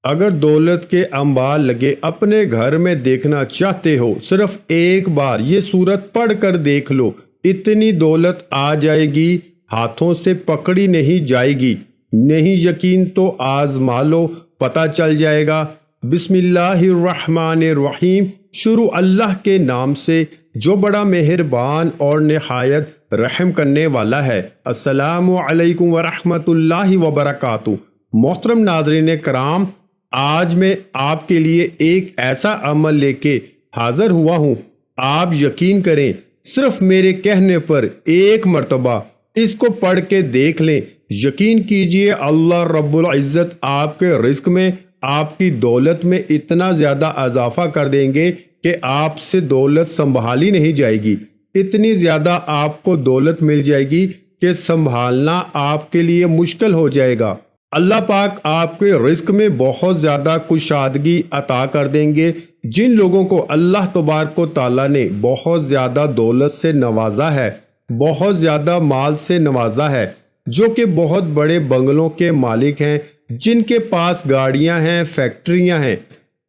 اگر دولت کے انبار لگے اپنے گھر میں دیکھنا چاہتے ہو، صرف ایک بار یہ سورت پڑھ کر دیکھ لو، اتنی دولت آ جائے گی، ہاتھوں سے پکڑی نہیں جائے گی۔ نہیں یقین تو آزما لو، پتہ چل جائے گا۔ بسم اللہ الرحمن الرحیم، شروع اللہ کے نام سے جو بڑا مہربان اور نہایت رحم کرنے والا ہے۔ السلام علیکم ورحمۃ اللہ وبرکاتہ۔ محترم ناظرین کرام، آج میں آپ کے لیے ایک ایسا عمل لے کے حاضر ہوا ہوں، آپ یقین کریں، صرف میرے کہنے پر ایک مرتبہ اس کو پڑھ کے دیکھ لیں، یقین کیجئے اللہ رب العزت آپ کے رزق میں، آپ کی دولت میں اتنا زیادہ اضافہ کر دیں گے کہ آپ سے دولت سنبھالی نہیں جائے گی۔ اتنی زیادہ آپ کو دولت مل جائے گی کہ سنبھالنا آپ کے لیے مشکل ہو جائے گا۔ اللہ پاک آپ کے رزق میں بہت زیادہ کشادگی عطا کر دیں گے۔ جن لوگوں کو اللہ تبارک و تعالیٰ نے بہت زیادہ دولت سے نوازا ہے، بہت زیادہ مال سے نوازا ہے، جو کہ بہت بڑے بنگلوں کے مالک ہیں، جن کے پاس گاڑیاں ہیں، فیکٹریاں ہیں،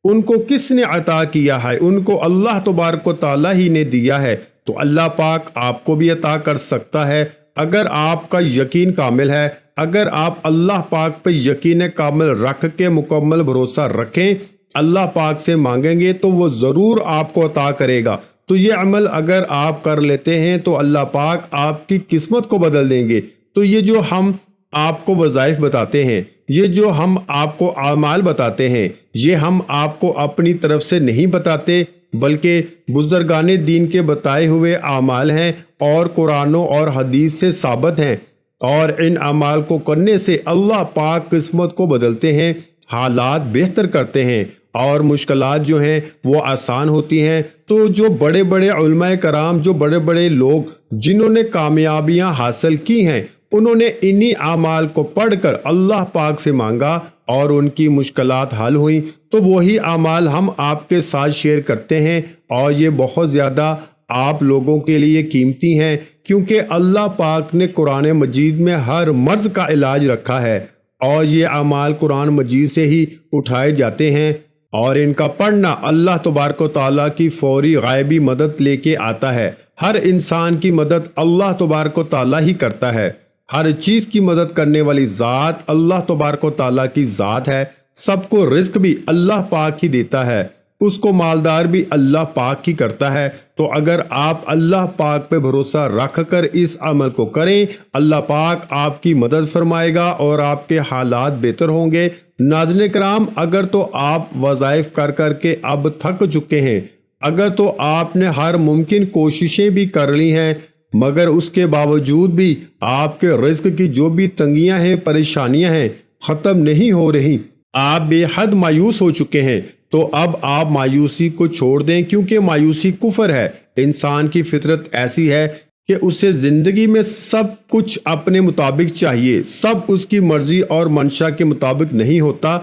ان کو کس نے عطا کیا ہے؟ ان کو اللہ تبارک و تعالیٰ ہی نے دیا ہے۔ تو اللہ پاک آپ کو بھی عطا کر سکتا ہے اگر آپ کا یقین کامل ہے، اگر آپ اللہ پاک پہ یقین کامل رکھ کے مکمل بھروسہ رکھیں، اللہ پاک سے مانگیں گے تو وہ ضرور آپ کو عطا کرے گا۔ تو یہ عمل اگر آپ کر لیتے ہیں تو اللہ پاک آپ کی قسمت کو بدل دیں گے۔ تو یہ جو ہم آپ کو وظائف بتاتے ہیں، یہ جو ہم آپ کو اعمال بتاتے ہیں، یہ ہم آپ کو اپنی طرف سے نہیں بتاتے، بلکہ بزرگان دین کے بتائے ہوئے اعمال ہیں اور قرآن اور حدیث سے ثابت ہیں، اور ان اعمال کو کرنے سے اللہ پاک قسمت کو بدلتے ہیں، حالات بہتر کرتے ہیں اور مشکلات جو ہیں وہ آسان ہوتی ہیں۔ تو جو بڑے بڑے علماء کرام، جو بڑے بڑے لوگ جنہوں نے کامیابیاں حاصل کی ہیں، انہوں نے انہی اعمال کو پڑھ کر اللہ پاک سے مانگا اور ان کی مشکلات حل ہوئیں۔ تو وہی اعمال ہم آپ کے ساتھ شیئر کرتے ہیں، اور یہ بہت زیادہ آپ لوگوں کے لیے قیمتی ہیں، کیونکہ اللہ پاک نے قرآن مجید میں ہر مرض کا علاج رکھا ہے، اور یہ اعمال قرآن مجید سے ہی اٹھائے جاتے ہیں، اور ان کا پڑھنا اللہ تبارک و تعالیٰ کی فوری غائبی مدد لے کے آتا ہے۔ ہر انسان کی مدد اللہ تبارک و تعالیٰ ہی کرتا ہے۔ ہر چیز کی مدد کرنے والی ذات اللہ تبارک و تعالیٰ کی ذات ہے۔ سب کو رزق بھی اللہ پاک ہی دیتا ہے، اس کو مالدار بھی اللہ پاک ہی کرتا ہے۔ تو اگر آپ اللہ پاک پہ بھروسہ رکھ کر اس عمل کو کریں، اللہ پاک آپ کی مدد فرمائے گا اور آپ کے حالات بہتر ہوں گے۔ ناظرین کرام، اگر تو آپ وظائف کر کر کے اب تھک چکے ہیں، اگر تو آپ نے ہر ممکن کوششیں بھی کر لی ہیں، مگر اس کے باوجود بھی آپ کے رزق کی جو بھی تنگیاں ہیں، پریشانیاں ہیں، ختم نہیں ہو رہی، آپ بے حد مایوس ہو چکے ہیں، تو اب آپ مایوسی کو چھوڑ دیں، کیونکہ مایوسی کفر ہے۔ انسان کی فطرت ایسی ہے کہ اسے زندگی میں سب کچھ اپنے مطابق چاہیے، سب اس کی مرضی اور منشا کے مطابق نہیں ہوتا،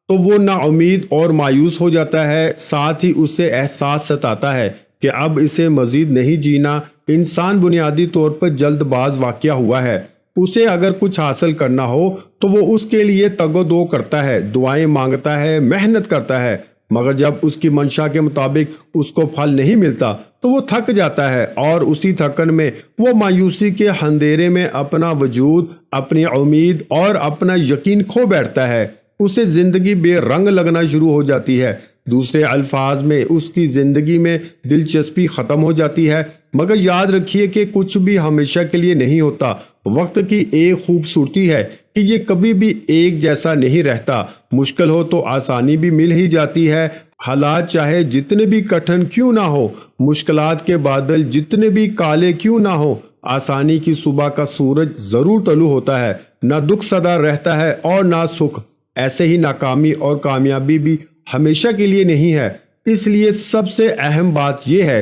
تو وہ نا امید اور مایوس ہو جاتا ہے۔ ساتھ ہی اسے احساس ستاتا ہے کہ اب اسے مزید نہیں جینا۔ انسان بنیادی طور پر جلد باز واقع ہوا ہے، اسے اگر کچھ حاصل کرنا ہو تو وہ اس کے لیے تگ و دو کرتا ہے، دعائیں مانگتا ہے، محنت کرتا ہے، مگر جب اس کی منشا کے مطابق اس کو پھل نہیں ملتا تو وہ تھک جاتا ہے، اور اسی تھکن میں وہ مایوسی کے اندھیرے میں اپنا وجود، اپنی امید اور اپنا یقین کھو بیٹھتا ہے۔ اسے زندگی بے رنگ لگنا شروع ہو جاتی ہے، دوسرے الفاظ میں اس کی زندگی میں دلچسپی ختم ہو جاتی ہے۔ مگر یاد رکھیے کہ کچھ بھی ہمیشہ کے لیے نہیں ہوتا۔ وقت کی ایک خوبصورتی ہے کہ یہ کبھی بھی ایک جیسا نہیں رہتا۔ مشکل ہو تو آسانی بھی مل ہی جاتی ہے۔ حالات چاہے جتنے بھی کٹھن کیوں نہ ہو، مشکلات کے بادل جتنے بھی کالے کیوں نہ ہو، آسانی کی صبح کا سورج ضرور طلوع ہوتا ہے۔ نہ دکھ سدا رہتا ہے اور نہ سکھ۔ ایسے ہی ناکامی اور کامیابی بھی ہمیشہ کے لیے نہیں ہے۔ اس لیے سب سے اہم بات یہ ہے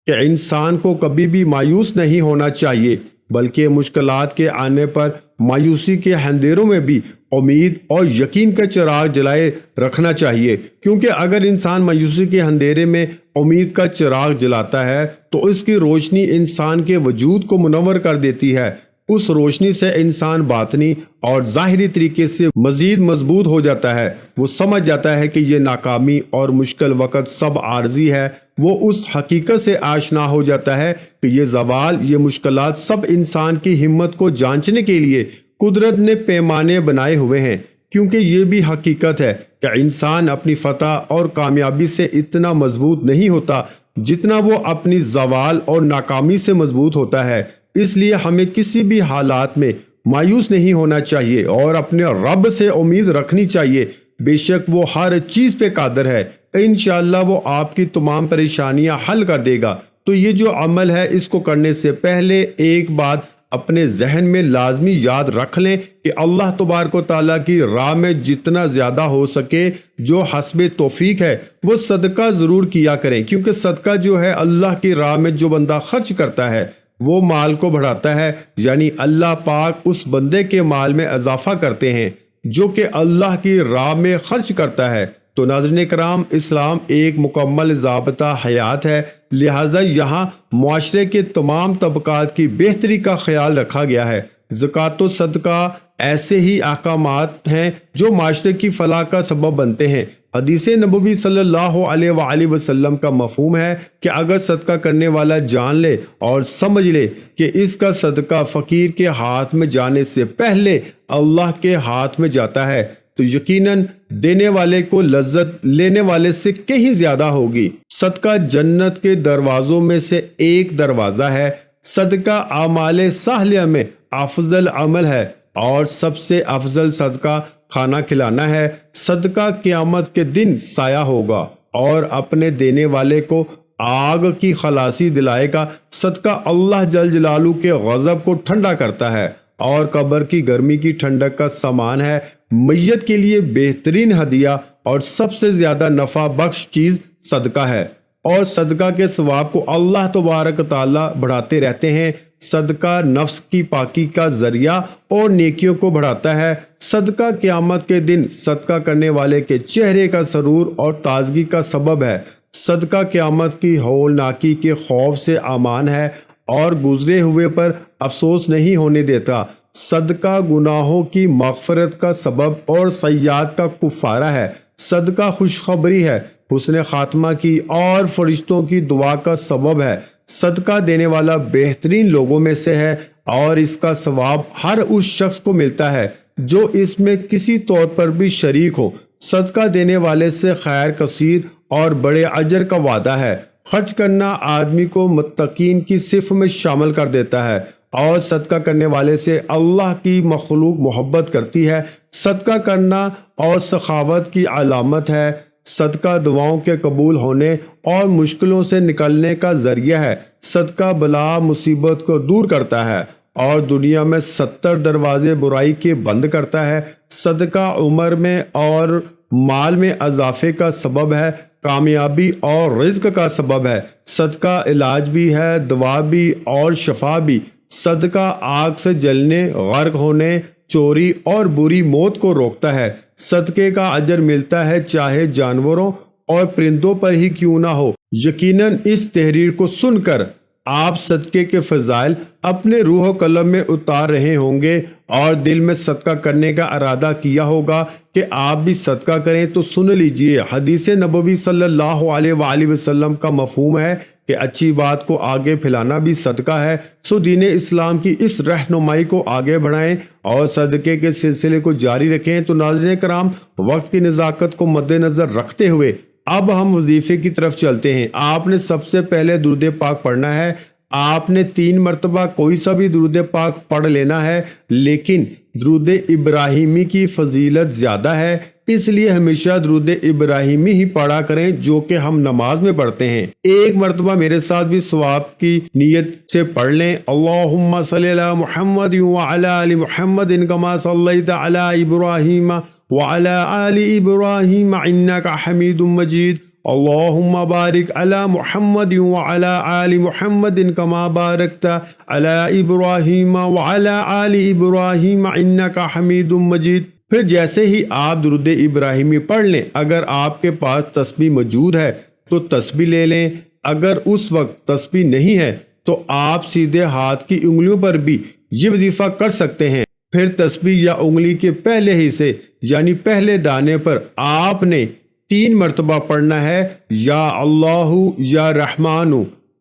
کہ انسان کو کبھی بھی مایوس نہیں ہونا چاہیے، بلکہ مشکلات کے آنے پر مایوسی کے اندھیروں میں بھی امید اور یقین کا چراغ جلائے رکھنا چاہیے، کیونکہ اگر انسان مایوسی کے اندھیرے میں امید کا چراغ جلاتا ہے تو اس کی روشنی انسان کے وجود کو منور کر دیتی ہے۔ اس روشنی سے انسان باطنی اور ظاہری طریقے سے مزید مضبوط ہو جاتا ہے۔ وہ سمجھ جاتا ہے کہ یہ ناکامی اور مشکل وقت سب عارضی ہے۔ وہ اس حقیقت سے آشنا ہو جاتا ہے کہ یہ زوال، یہ مشکلات سب انسان کی ہمت کو جانچنے کے لیے قدرت نے پیمانے بنائے ہوئے ہیں، کیونکہ یہ بھی حقیقت ہے کہ انسان اپنی فتح اور کامیابی سے اتنا مضبوط نہیں ہوتا جتنا وہ اپنی زوال اور ناکامی سے مضبوط ہوتا ہے۔ اس لیے ہمیں کسی بھی حالات میں مایوس نہیں ہونا چاہیے اور اپنے رب سے امید رکھنی چاہیے۔ بے شک وہ ہر چیز پہ قادر ہے، انشاءاللہ وہ آپ کی تمام پریشانیاں حل کر دے گا۔ تو یہ جو عمل ہے، اس کو کرنے سے پہلے ایک بات اپنے ذہن میں لازمی یاد رکھ لیں کہ اللہ تبارک و تعالیٰ کی راہ میں جتنا زیادہ ہو سکے جو حسب توفیق ہے وہ صدقہ ضرور کیا کریں، کیونکہ صدقہ جو ہے اللہ کی راہ میں جو بندہ خرچ کرتا ہے وہ مال کو بڑھاتا ہے، یعنی اللہ پاک اس بندے کے مال میں اضافہ کرتے ہیں جو کہ اللہ کی راہ میں خرچ کرتا ہے۔ تو ناظرین کرام، اسلام ایک مکمل ضابطہ حیات ہے، لہٰذا یہاں معاشرے کے تمام طبقات کی بہتری کا خیال رکھا گیا ہے۔ زکوٰۃ و صدقہ ایسے ہی احکامات ہیں جو معاشرے کی فلاح کا سبب بنتے ہیں۔ حدیث نبوی صلی اللہ علیہ وآلہ وسلم کا مفہوم ہے کہ اگر صدقہ کرنے والا جان لے اور سمجھ لے کہ اس کا صدقہ فقیر کے ہاتھ میں جانے سے پہلے اللہ کے ہاتھ میں جاتا ہے تو یقیناً دینے والے کو لذت لینے والے سے کہیں زیادہ ہوگی۔ صدقہ جنت کے دروازوں میں سے ایک دروازہ ہے۔ صدقہ اعمال صالحہ میں افضل عمل ہے اور سب سے افضل صدقہ کھانا کھلانا ہے۔ صدقہ قیامت کے دن سایہ ہوگا اور اپنے دینے والے کو آگ کی خلاصی دلائے گا۔ صدقہ اللہ جل جلالہ کے غضب کو ٹھنڈا کرتا ہے اور قبر کی گرمی کی ٹھنڈک کا سامان ہے۔ میت کے لیے بہترین ہدیہ اور سب سے زیادہ نفع بخش چیز صدقہ ہے، اور صدقہ کے ثواب کو اللہ تبارک تعالیٰ بڑھاتے رہتے ہیں۔ صدقہ نفس کی پاکی کا ذریعہ اور نیکیوں کو بڑھاتا ہے۔ صدقہ قیامت کے دن صدقہ کرنے والے کے چہرے کا سرور اور تازگی کا سبب ہے۔ صدقہ قیامت کی ہولناکی کے خوف سے امان ہے اور گزرے ہوئے پر افسوس نہیں ہونے دیتا۔ صدقہ گناہوں کی مغفرت کا سبب اور سیئات کا کفارہ ہے۔ صدقہ خوشخبری ہے، حسن خاتمہ کی اور فرشتوں کی دعا کا سبب ہے۔ صدقہ دینے والا بہترین لوگوں میں سے ہے اور اس کا ثواب ہر اس شخص کو ملتا ہے جو اس میں کسی طور پر بھی شریک ہو۔ صدقہ دینے والے سے خیر کثیر اور بڑے اجر کا وعدہ ہے۔ خرچ کرنا آدمی کو متقین کی صف میں شامل کر دیتا ہے اور صدقہ کرنے والے سے اللہ کی مخلوق محبت کرتی ہے۔ صدقہ کرنا اور سخاوت کی علامت ہے۔ صدقہ دعاؤں کے قبول ہونے اور مشکلوں سے نکلنے کا ذریعہ ہے۔ صدقہ بلا مصیبت کو دور کرتا ہے اور دنیا میں 70 دروازے برائی کے بند کرتا ہے۔ صدقہ عمر میں اور مال میں اضافے کا سبب ہے، کامیابی اور رزق کا سبب ہے۔ صدقہ علاج بھی ہے، دوا بھی اور شفا بھی۔ صدقہ آگ سے جلنے، غرق ہونے، چوری اور بری موت کو روکتا ہے۔ صدقے کا اجر ملتا ہے چاہے جانوروں اور پرندوں پر ہی کیوں نہ ہو۔ یقیناً اس تحریر کو سن کر آپ صدقے کے فضائل اپنے روح و قلم میں اتار رہے ہوں گے اور دل میں صدقہ کرنے کا ارادہ کیا ہوگا کہ آپ بھی صدقہ کریں۔ تو سن لیجئے، حدیث نبوی صلی اللہ علیہ وآلہ وسلم کا مفہوم ہے کہ اچھی بات کو آگے پھیلانا بھی صدقہ ہے۔ سو دین اسلام کی اس رہنمائی کو آگے بڑھائیں اور صدقے کے سلسلے کو جاری رکھیں۔ تو ناظرین کرام، وقت کی نزاکت کو مد نظر رکھتے ہوئے اب ہم وظیفے کی طرف چلتے ہیں۔ آپ نے سب سے پہلے درود پاک پڑھنا ہے۔ آپ نے 3 مرتبہ کوئی سا بھی درود پاک پڑھ لینا ہے، لیکن درود ابراہیمی کی فضیلت زیادہ ہے، اس لیے ہمیشہ درود ابراہیمی ہی پڑھا کریں جو کہ ہم نماز میں پڑھتے ہیں۔ ایک مرتبہ میرے ساتھ بھی ثواب کی نیت سے پڑھ لیں۔ اللہم صلی علی محمد وعلی آل محمد کما صلیت علی ابراہیم وعلی آل ابراہیم انک حمید مجید۔ اللہم بارک علی محمد وعلی آل محمد کما بارکت علی ابراہیم وعلی آل ابراہیم انک حمید مجید۔ پھر جیسے ہی آپ درود ابراہیمی پڑھ لیں، اگر آپ کے پاس تسبیح موجود ہے تو تسبیح لے لیں، اگر اس وقت تسبیح نہیں ہے تو آپ سیدھے ہاتھ کی انگلیوں پر بھی یہ وظیفہ کر سکتے ہیں۔ پھر تسبیح یا انگلی کے پہلے حصے یعنی پہلے دانے پر آپ نے 3 مرتبہ پڑھنا ہے یا اللہ یا رحمان۔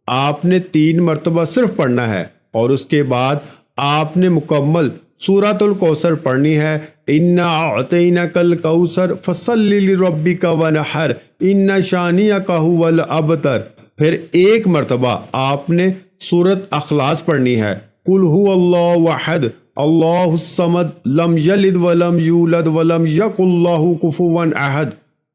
آپ نے 3 مرتبہ صرف پڑھنا ہے اور اس کے بعد آپ نے مکمل سورۃ الکوثر پڑھنی ہے۔ انا اعطیناک الکوثر فصل لربک ونحر ان شانئک ھو الابتر۔ پھر 1 مرتبہ آپ نے سورۃ اخلاص پڑھنی ہے۔ قل ھو اللہ احد اللہ الصمد لم یلد ولم یولد ولم یکن لہ کفوا احد،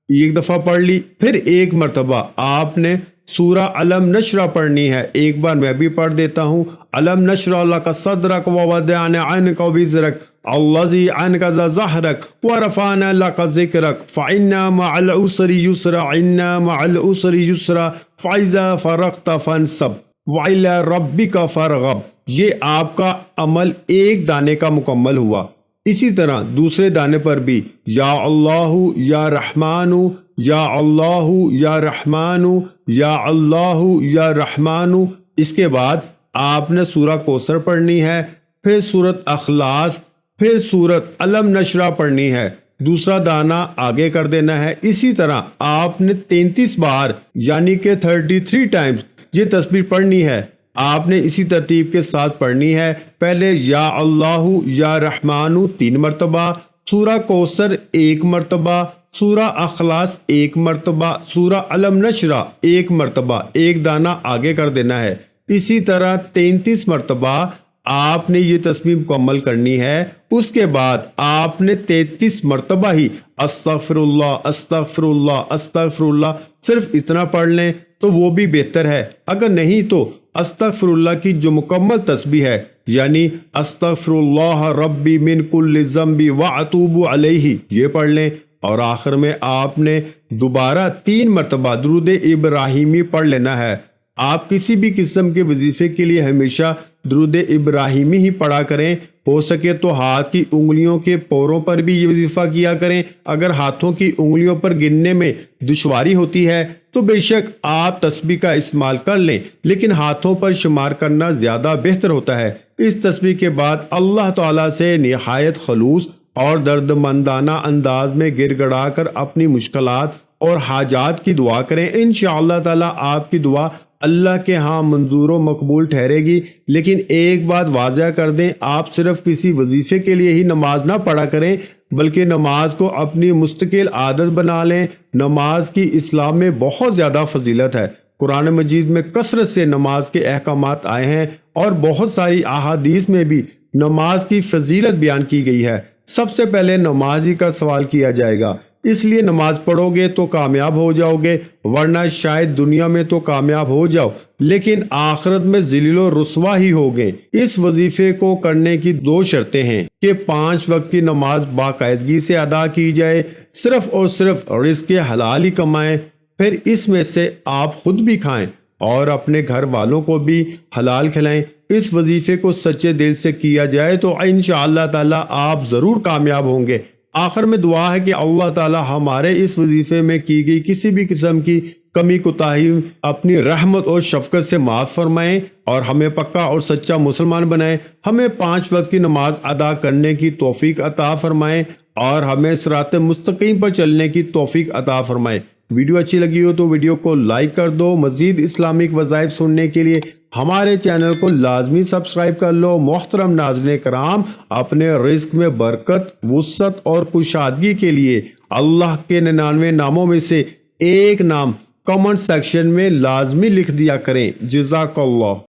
ایک دفعہ پڑھ لی۔ پھر 1 مرتبہ آپ نے سورہ علم نشرح پڑھنی ہے۔ ایک بار میں بھی پڑھ دیتا ہوں۔ علم نشرح لک صدرک ووضعنا عنک وزرک الذی انقض ظہرک ورفعنا لک ذکرک فإن مع العسر یسرا ان مع العسر یسرا فإذا فرغت فانصب وإلی ربک فارغب۔ یہ آپ کا عمل 1 دانے کا مکمل ہوا۔ اسی طرح دوسرے دانے پر بھی یا اللہ یا رحمان یا اللہ یا رحمان یا اللہ یا رحمان۔ اس کے بعد آپ نے سورہ کوثر پڑھنی ہے، پھر سورۃ اخلاص، پھر سورۃ علم نشرح پڑھنی ہے، دوسرا دانہ آگے کر دینا ہے۔ اسی طرح آپ نے 33 بار یعنی کہ 33 ٹائمز یہ تسبیح پڑھنی ہے۔ آپ نے اسی ترتیب کے ساتھ پڑھنی ہے۔ پہلے یا اللہ یا رحمان 3 مرتبہ، سورہ کوثر 1 مرتبہ، سورہ اخلاص 1 مرتبہ، سورہ علم نشرح 1 مرتبہ، 1 دانہ آگے کر دینا ہے۔ اسی طرح 33 مرتبہ آپ نے یہ تسبیح مکمل کرنی ہے۔ اس کے بعد آپ نے 33 مرتبہ ہی استغفر اللہ استغفر اللہ استغفر اللہ صرف اتنا پڑھ لیں تو وہ بھی بہتر ہے۔ اگر نہیں تو استغفر اللہ کی جو مکمل تسبیح ہے یعنی استغفر اللہ ربی من کل ذنب واتوب علیہ یہ پڑھ لیں، اور آخر میں آپ نے دوبارہ 3 مرتبہ درود ابراہیمی پڑھ لینا ہے۔ آپ کسی بھی قسم کے وظیفے کے لیے ہمیشہ درود ابراہیمی ہی پڑھا کریں، ہو سکے تو ہاتھ کی انگلیوں کے پوروں پر بھی یہ وظیفہ کیا کریں۔ اگر ہاتھوں کی انگلیوں پر گننے میں دشواری ہوتی ہے تو بے شک آپ تسبیح کا استعمال کر لیں، لیکن ہاتھوں پر شمار کرنا زیادہ بہتر ہوتا ہے۔ اس تسبیح کے بعد اللہ تعالیٰ سے نہایت خلوص اور درد مندانہ انداز میں گر گڑا کر اپنی مشکلات اور حاجات کی دعا کریں۔ انشاءاللہ تعالیٰ آپ کی دعا اللہ کے ہاں منظور و مقبول ٹھہرے گی۔ لیکن ایک بات واضح کر دیں، آپ صرف کسی وظیفے کے لیے ہی نماز نہ پڑھا کریں، بلکہ نماز کو اپنی مستقل عادت بنا لیں۔ نماز کی اسلام میں بہت زیادہ فضیلت ہے۔ قرآن مجید میں کثرت سے نماز کے احکامات آئے ہیں اور بہت ساری احادیث میں بھی نماز کی فضیلت بیان کی گئی ہے۔ سب سے پہلے نماز ہی کا سوال کیا جائے گا، اس لیے نماز پڑھو گے تو کامیاب ہو جاؤ گے، ورنہ شاید دنیا میں تو کامیاب ہو جاؤ لیکن آخرت میں ذلیل و رسوا ہی ہوگے۔ اس وظیفے کو کرنے کی 2 شرطیں ہیں کہ 5 وقت کی نماز باقاعدگی سے ادا کی جائے، صرف اور صرف رزق حلال ہی کمائیں، پھر اس میں سے آپ خود بھی کھائیں اور اپنے گھر والوں کو بھی حلال کھلائیں۔ اس وظیفے کو سچے دل سے کیا جائے تو انشاءاللہ تعالیٰ آپ ضرور کامیاب ہوں گے۔ آخر میں دعا ہے کہ اللہ تعالیٰ ہمارے اس وظیفے میں کی گئی کسی بھی قسم کی کمی کوتاہی اپنی رحمت اور شفقت سے معاف فرمائیں اور ہمیں پکا اور سچا مسلمان بنائیں۔ ہمیں 5 وقت کی نماز ادا کرنے کی توفیق عطا فرمائیں اور ہمیں صراط مستقیم پر چلنے کی توفیق عطا فرمائیں۔ ویڈیو اچھی لگی ہو تو ویڈیو کو لائک کر دو۔ مزید اسلامک وظائف سننے کے لیے ہمارے چینل کو لازمی سبسکرائب کر لو۔ محترم ناظرین کرام، اپنے رزق میں برکت، وسعت اور کشادگی کے لیے اللہ کے 99 ناموں میں سے ایک نام کمنٹ سیکشن میں لازمی لکھ دیا کریں۔ جزاک اللہ۔